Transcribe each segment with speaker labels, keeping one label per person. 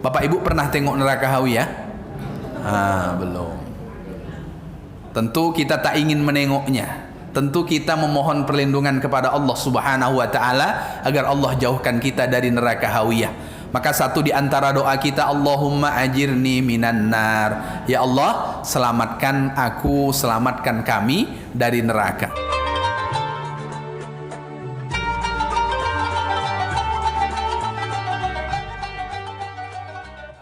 Speaker 1: Bapak Ibu pernah tengok neraka Hawiyah? Belum. Tentu kita tak ingin menengoknya. Tentu kita memohon perlindungan kepada Allah Subhanahu wa taala agar Allah jauhkan kita dari neraka Hawiyah. Maka satu di antara doa kita, Allahumma ajirni minan nar. Ya Allah, selamatkan aku, selamatkan kami dari neraka.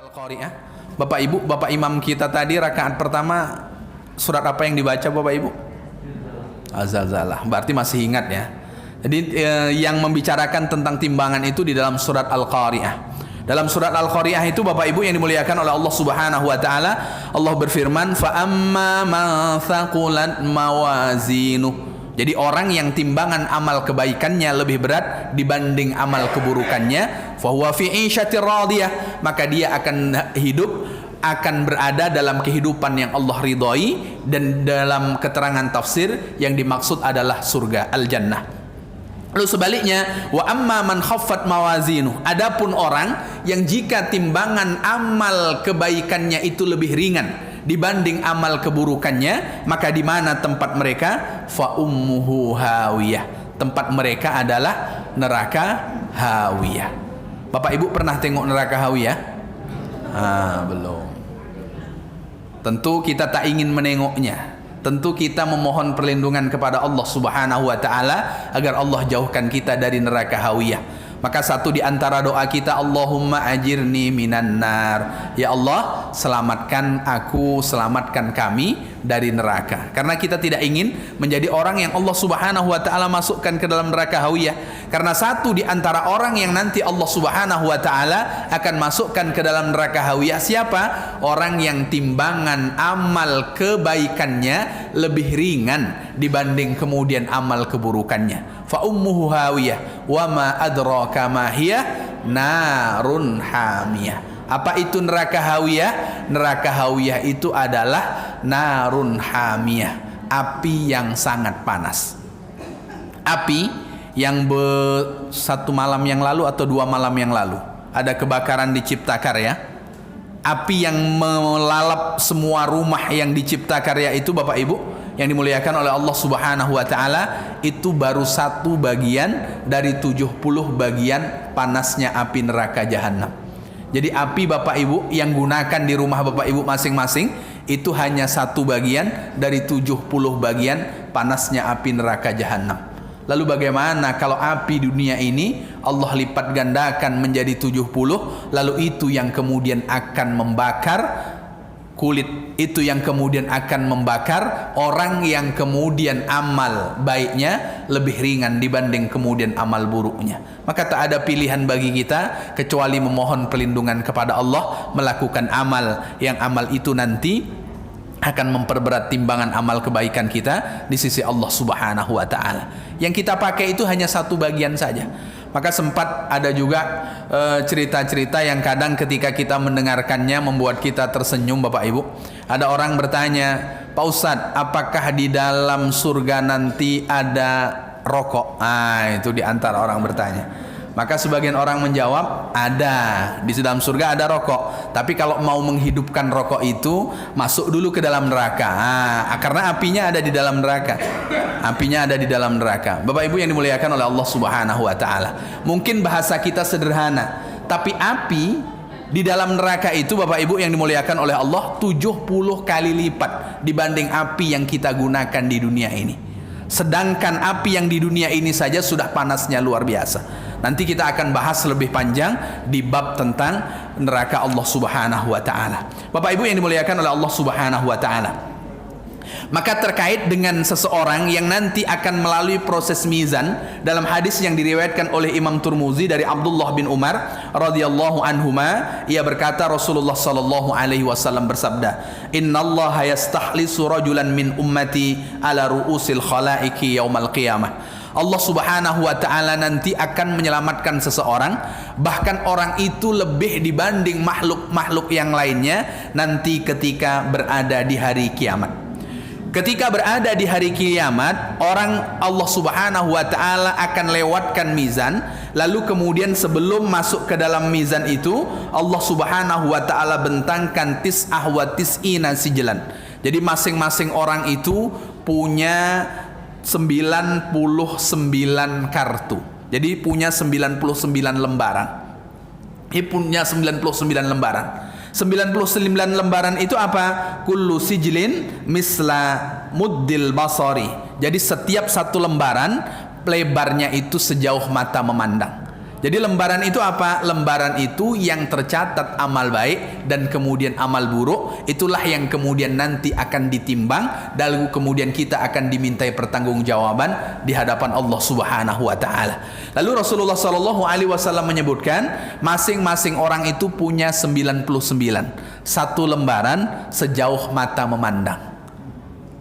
Speaker 1: Al-Qari'ah. Bapak Ibu, Bapak Imam kita tadi rakaat pertama surat apa yang dibaca Bapak Ibu? Az-Zalzalah. Berarti masih ingat ya. Jadi yang membicarakan tentang timbangan itu di dalam surat Al-Qari'ah. Dalam surat Al-Qari'ah itu Bapak Ibu yang dimuliakan oleh Allah Subhanahu wa taala, Allah berfirman, "Fa amma man thaqulat mawazinuh." Jadi orang yang timbangan amal kebaikannya lebih berat dibanding amal keburukannya, fa huwa fi 'ishatir radiyah, maka dia akan hidup, akan berada dalam kehidupan yang Allah ridhoi, dan dalam keterangan tafsir yang dimaksud adalah surga al-jannah. Lalu sebaliknya, wa amma man khaffat mawazinuh, adapun orang yang jika timbangan amal kebaikannya itu lebih ringan dibanding amal keburukannya, maka di mana tempat mereka? Fa ummuhu hawiyah, tempat mereka adalah neraka Hawiyah. Bapak Ibu pernah tengok neraka Hawiyah? Belum. Tentu kita tak ingin menengoknya. Tentu kita memohon perlindungan kepada Allah Subhanahu wa taala agar Allah jauhkan kita dari neraka Hawiyah. Maka satu di antara doa kita, Allahumma ajirni minan nar. Ya Allah, selamatkan aku, selamatkan kami dari neraka. Karena kita tidak ingin menjadi orang yang Allah Subhanahu wa taala masukkan ke dalam neraka Hawiyah. Karena satu di antara orang yang nanti Allah Subhanahu wa taala akan masukkan ke dalam neraka Hawiyah siapa? Orang yang timbangan amal kebaikannya lebih ringan dibanding kemudian amal keburukannya. Fa ummuhu hawiyah wa ma adraka ma hiya narun hamiyah. Apa itu neraka Hawiyah? Neraka Hawiyah itu adalah narun hamiyah, api yang sangat panas. Api yang satu malam yang lalu atau 2 malam yang lalu ada kebakaran di Ciptakarya. Api yang melalap semua rumah yang di Ciptakarya itu Bapak Ibu yang dimuliakan oleh Allah Subhanahu wa taala, itu baru 1 bagian dari 70 bagian panasnya api neraka jahanam. Jadi api Bapak Ibu yang gunakan di rumah Bapak Ibu masing-masing itu hanya 1 bagian dari 70 bagian panasnya api neraka jahanam. Lalu bagaimana kalau api dunia ini Allah lipat gandakan menjadi 70, lalu itu yang kemudian akan membakar kulit, itu yang kemudian akan membakar orang yang kemudian amal baiknya lebih ringan dibanding kemudian amal buruknya. Maka tak ada pilihan bagi kita kecuali memohon perlindungan kepada Allah, melakukan amal yang amal itu nanti akan memperberat timbangan amal kebaikan kita di sisi Allah Subhanahu wa taala. Yang kita pakai itu hanya 1 bagian saja. Maka sempat ada juga cerita-cerita yang kadang ketika kita mendengarkannya membuat kita tersenyum Bapak Ibu. Ada orang bertanya, "Pak Ustadz, apakah di dalam surga nanti ada rokok?" Itu di antara orang bertanya. Maka sebagian orang menjawab, ada, di dalam surga ada rokok. Tapi kalau mau menghidupkan rokok itu, masuk dulu ke dalam neraka. Karena apinya ada di dalam neraka. Apinya ada di dalam neraka. Bapak Ibu yang dimuliakan oleh Allah Subhanahu wa taala. Mungkin bahasa kita sederhana, tapi api di dalam neraka itu Bapak Ibu yang dimuliakan oleh Allah 70 kali lipat dibanding api yang kita gunakan di dunia ini. Sedangkan api yang di dunia ini saja sudah panasnya luar biasa. Nanti kita akan bahas lebih panjang di bab tentang neraka Allah Subhanahu wa taala. Bapak Ibu yang dimuliakan oleh Allah Subhanahu wa taala. Maka terkait dengan seseorang yang nanti akan melalui proses mizan, dalam hadis yang diriwayatkan oleh Imam Turmuzi dari Abdullah bin Umar radhiyallahu anhuma, ia berkata Rasulullah sallallahu alaihi wasallam bersabda, "Innallaha yastahlisu rajulan min ummati ala ru'usil khalaiqi yaumal qiyamah." Allah Subhanahu wa taala nanti akan menyelamatkan seseorang, bahkan orang itu lebih dibanding makhluk-makhluk yang lainnya nanti ketika berada di hari kiamat. Ketika berada di hari kiamat, orang Allah Subhanahu wa taala akan lewatkan mizan, lalu kemudian sebelum masuk ke dalam mizan itu Allah Subhanahu wa taala bentangkan tis'ah wa tis'ina sijlan. Jadi masing-masing orang itu punya 99 kartu. Jadi punya 99 lembaran. Ini punya 99 lembaran. 99 lembaran itu apa? Kullu sijlin misla muddil basari. Jadi setiap satu lembaran lebarnya itu sejauh mata memandang. Jadi lembaran itu apa? Lembaran itu yang tercatat amal baik dan kemudian amal buruk. Itulah yang kemudian nanti akan ditimbang, lalu kemudian kita akan dimintai pertanggungjawaban di hadapan Allah Subhanahu wa taala. Lalu Rasulullah sallallahu alaihi wasallam menyebutkan masing-masing orang itu punya 99. Satu lembaran sejauh mata memandang.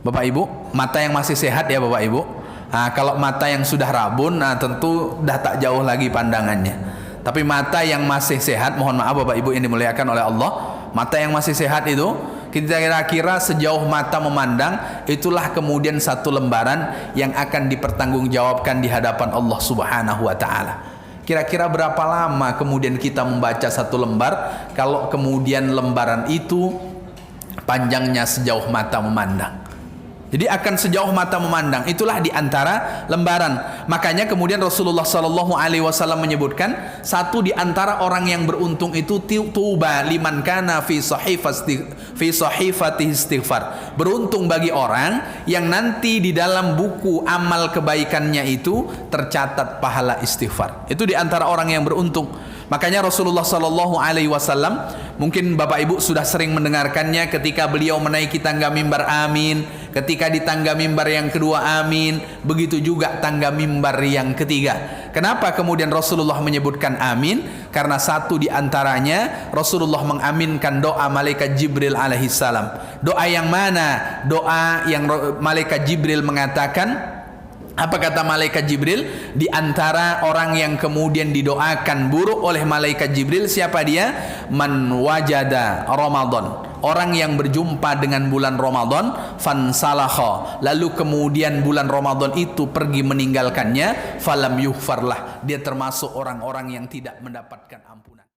Speaker 1: Bapak Ibu, mata yang masih sehat ya Bapak Ibu. Nah, kalau mata yang sudah rabun, nah tentu dah tak jauh lagi pandangannya. Tapi mata yang masih sehat, mohon maaf Bapak Ibu yang dimuliakan oleh Allah, mata yang masih sehat itu, kita kira-kira sejauh mata memandang, itulah kemudian satu lembaran yang akan dipertanggungjawabkan di hadapan Allah Subhanahu wa taala. Kira-kira berapa lama kemudian kita membaca satu lembar kalau kemudian lembaran itu panjangnya sejauh mata memandang? Jadi akan sejauh mata memandang. Itulah di antara lembaran. Makanya kemudian Rasulullah sallallahu alaihi wasallam menyebutkan satu di antara orang yang beruntung itu tuba liman kana fi sahifati istighfar. Beruntung bagi orang yang nanti di dalam buku amal kebaikannya itu tercatat pahala istighfar. Itu di antara orang yang beruntung. Makanya Rasulullah sallallahu alaihi wasallam, mungkin Bapak Ibu sudah sering mendengarkannya ketika beliau menaiki tangga mimbar, amin. Ketika di tangga mimbar yang kedua, amin. Begitu juga tangga mimbar yang ketiga. Kenapa kemudian Rasulullah menyebutkan amin? Karena satu di antaranya Rasulullah mengaminkan doa malaikat Jibril alaihissalam. Doa yang mana? Doa yang malaikat Jibril mengatakan, apa kata malaikat Jibril? Di antara orang yang kemudian didoakan buruk oleh malaikat Jibril, siapa dia? Man wajada Ramadan. Orang yang berjumpa dengan bulan Ramadan, fansalakha. Lalu kemudian bulan Ramadan itu pergi meninggalkannya, falam yughfarlah. Dia termasuk orang-orang yang tidak mendapatkan ampunan.